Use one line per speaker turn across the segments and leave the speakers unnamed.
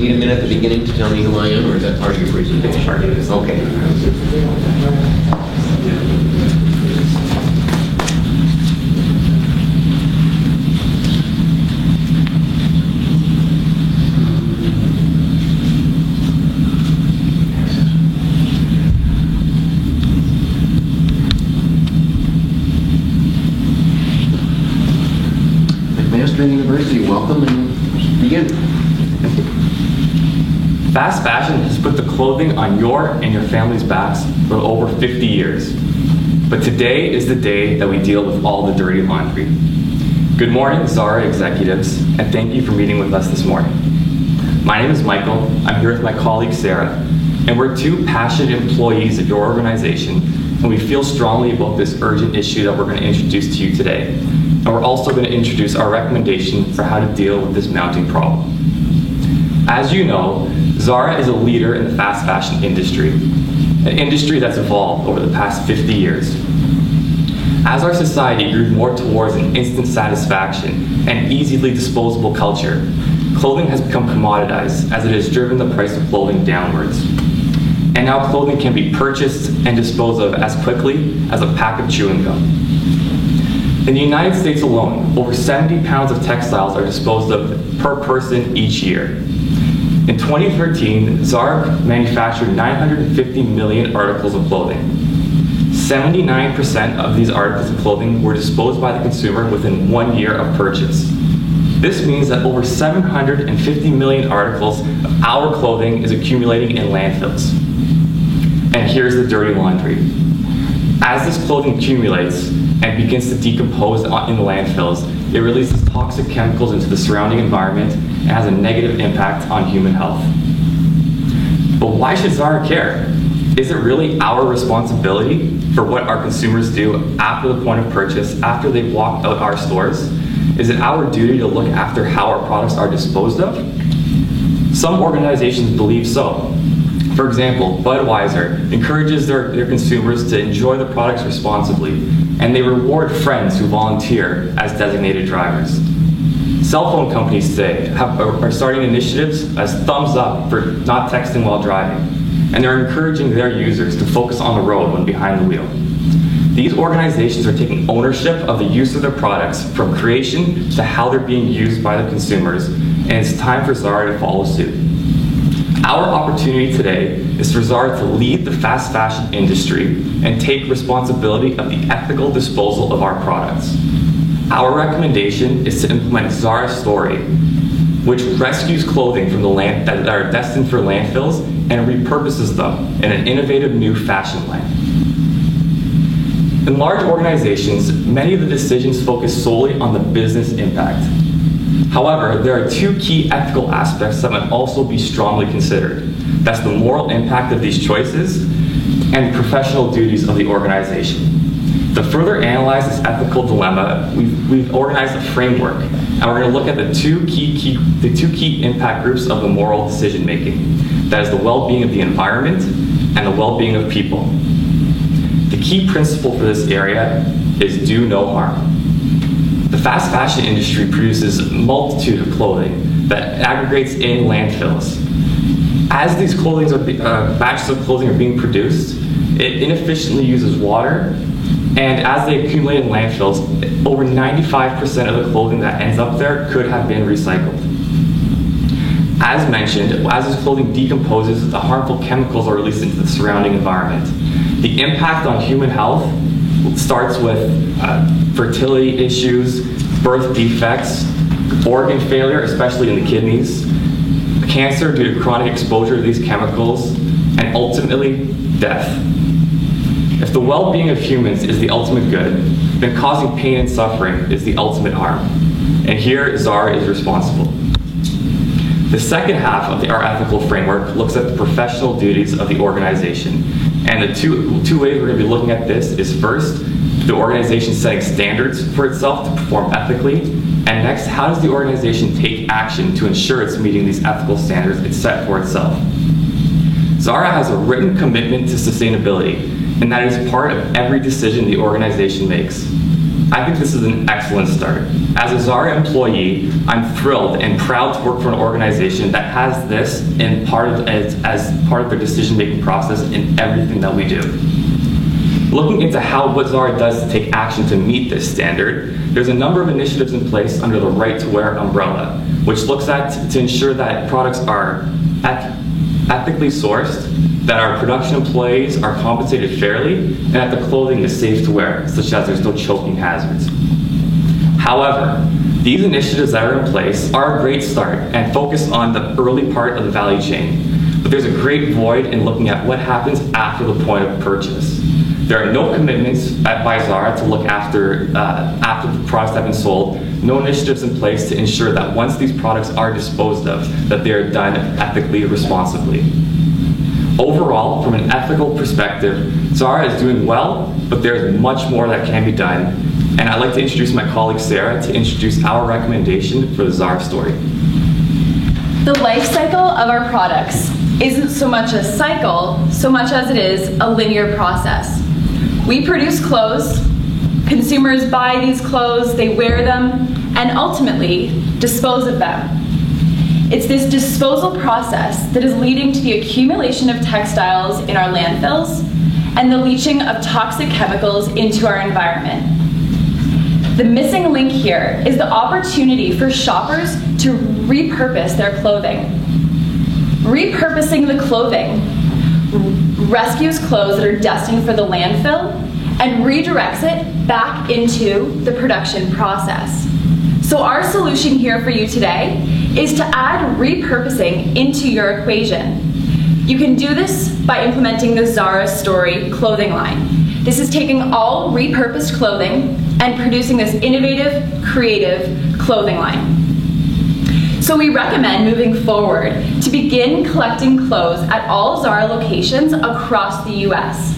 need a minute at the beginning to tell me who I am, or is that part of your presentation? Part of it. Okay. McMaster University, welcome and begin.
Fast fashion has put the clothing on your and your family's backs for over 50 years. But today is the day that we deal with all the dirty laundry. Good morning, Zara executives, and thank you for meeting with us this morning. My name is Michael. I'm here with my colleague Sarah, and we're two passionate employees of your organization, and we feel strongly about this urgent issue that we're going to introduce to you today. And we're also going to introduce our recommendation for how to deal with this mounting problem. As you know, Zara is a leader in the fast fashion industry, an industry that's evolved over the past 50 years. As our society grew more towards an instant satisfaction and easily disposable culture, clothing has become commoditized as it has driven the price of clothing downwards. And now clothing can be purchased and disposed of as quickly as a pack of chewing gum. In the United States alone, over 70 pounds of textiles are disposed of per person each year. In 2013, Zara manufactured 950 million articles of clothing. 79% of these articles of clothing were disposed by the consumer within 1 year of purchase. This means that over 750 million articles of our clothing is accumulating in landfills. And here's the dirty laundry. As this clothing accumulates and begins to decompose in the landfills, it releases toxic chemicals into the surrounding environment and has a negative impact on human health. But why should Zara care? Is it really our responsibility for what our consumers do after the point of purchase, after they've walked out our stores? Is it our duty to look after how our products are disposed of? Some organizations believe so. For example, Budweiser encourages their consumers to enjoy the products responsibly, and they reward friends who volunteer as designated drivers. Cell phone companies today are starting initiatives as thumbs up for not texting while driving, and they're encouraging their users to focus on the road when behind the wheel. These organizations are taking ownership of the use of their products from creation to how they're being used by the consumers, and it's time for Zara to follow suit. Our opportunity today is for Zara to lead the fast fashion industry and take responsibility of the ethical disposal of our products. Our recommendation is to implement Zara Story, which rescues clothing from that are destined for landfills and repurposes them in an innovative new fashion line. In large organizations, many of the decisions focus solely on the business impact. However, there are two key ethical aspects that might also be strongly considered. That's the moral impact of these choices and the professional duties of the organization. To further analyze this ethical dilemma, we've organized a framework, and we're going to look at the two key impact groups of the moral decision making. That is the well-being of the environment and the well-being of people. The key principle for this area is do no harm. The fast fashion industry produces a multitude of clothing that aggregates in landfills. As these batches of clothing are being produced, it inefficiently uses water, and as they accumulate in landfills, over 95% of the clothing that ends up there could have been recycled. As mentioned, as this clothing decomposes, the harmful chemicals are released into the surrounding environment. The impact on human health starts with fertility issues, birth defects, organ failure, especially in the kidneys, cancer due to chronic exposure to these chemicals, and ultimately, death. If the well-being of humans is the ultimate good, then causing pain and suffering is the ultimate harm. And here, Zara is responsible. The second half of our ethical framework looks at the professional duties of the organization. And the two ways we're going to be looking at this is first, the organization setting standards for itself to perform ethically, and next, how does the organization take action to ensure it's meeting these ethical standards it's set for itself? Zara has a written commitment to sustainability, and that is part of every decision the organization makes. I think this is an excellent start. As a Zara employee, I'm thrilled and proud to work for an organization that has this as part of their decision-making process in everything that we do. Looking into what Zara does to take action to meet this standard, there's a number of initiatives in place under the Right to Wear umbrella, which looks to ensure that products are ethically sourced, that our production employees are compensated fairly, and that the clothing is safe to wear, such as there's no choking hazards. However, these initiatives that are in place are a great start and focus on the early part of the value chain, but there's a great void in looking at what happens after the point of purchase. There are no commitments by Zara to look after the products have been sold, no initiatives in place to ensure that once these products are disposed of, that they are done ethically, responsibly. Overall, from an ethical perspective, Zara is doing well, but there's much more that can be done. And I'd like to introduce my colleague Sarah to introduce our recommendation for the Zara story.
The life cycle of our products isn't so much a cycle, so much as it is a linear process. We produce clothes, consumers buy these clothes, they wear them, and ultimately dispose of them. It's this disposal process that is leading to the accumulation of textiles in our landfills and the leaching of toxic chemicals into our environment. The missing link here is the opportunity for shoppers to repurpose their clothing. Repurposing the clothing rescues clothes that are destined for the landfill and redirects it back into the production process. So our solution here for you today is to add repurposing into your equation. You can do this by implementing the Zara Story clothing line. This is taking all repurposed clothing and producing this innovative, creative clothing line. So we recommend moving forward to begin collecting clothes at all Zara locations across the US.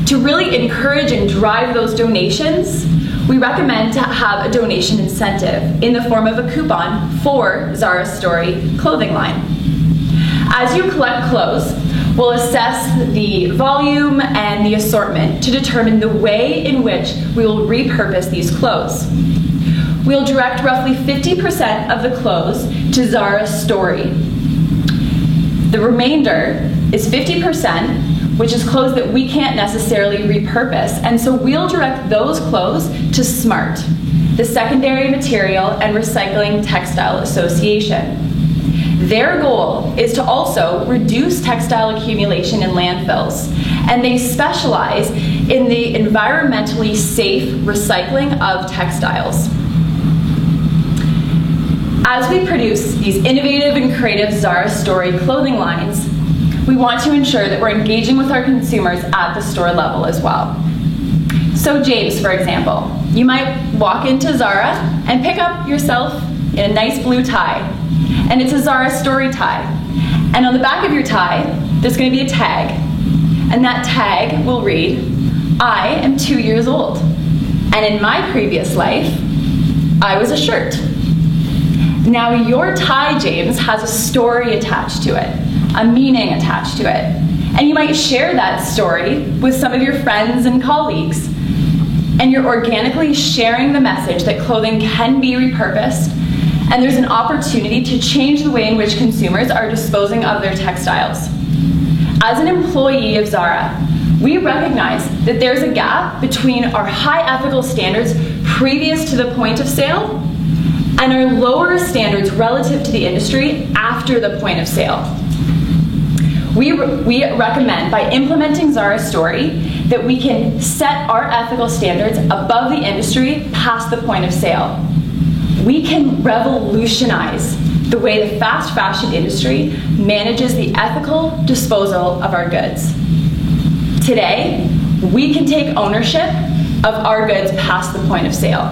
To really encourage and drive those donations, we recommend to have a donation incentive in the form of a coupon for Zara Story clothing line. As you collect clothes, we'll assess the volume and the assortment to determine the way in which we will repurpose these clothes. We'll direct roughly 50% of the clothes to Zara Story. The remainder is 50%, which is clothes that we can't necessarily repurpose, and so we'll direct those clothes to SMART, the Secondary Material and Recycling Textile Association. Their goal is to also reduce textile accumulation in landfills, and they specialize in the environmentally safe recycling of textiles. As we produce these innovative and creative Zara Story clothing lines, we want to ensure that we're engaging with our consumers at the store level as well. So James, for example, you might walk into Zara and pick up yourself in a nice blue tie, and it's a Zara Story tie. And on the back of your tie, there's going to be a tag, and that tag will read, "I am 2 years old, and in my previous life, I was a shirt." Now your tie, James, has a story attached to it, a meaning attached to it. And you might share that story with some of your friends and colleagues. And you're organically sharing the message that clothing can be repurposed, and there's an opportunity to change the way in which consumers are disposing of their textiles. As an employee of Zara, we recognize that there's a gap between our high ethical standards previous to the point of sale and our lower standards relative to the industry after the point of sale. We recommend, by implementing Zara Story, that we can set our ethical standards above the industry past the point of sale. We can revolutionize the way the fast fashion industry manages the ethical disposal of our goods. Today, we can take ownership of our goods past the point of sale.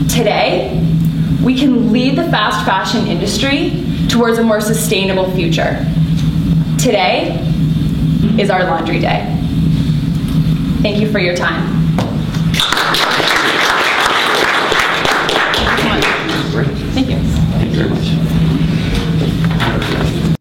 Today, we can lead the fast fashion industry towards a more sustainable future. Today is our laundry day. Thank you for your time.
Great.
Thank you.
Thank you very much.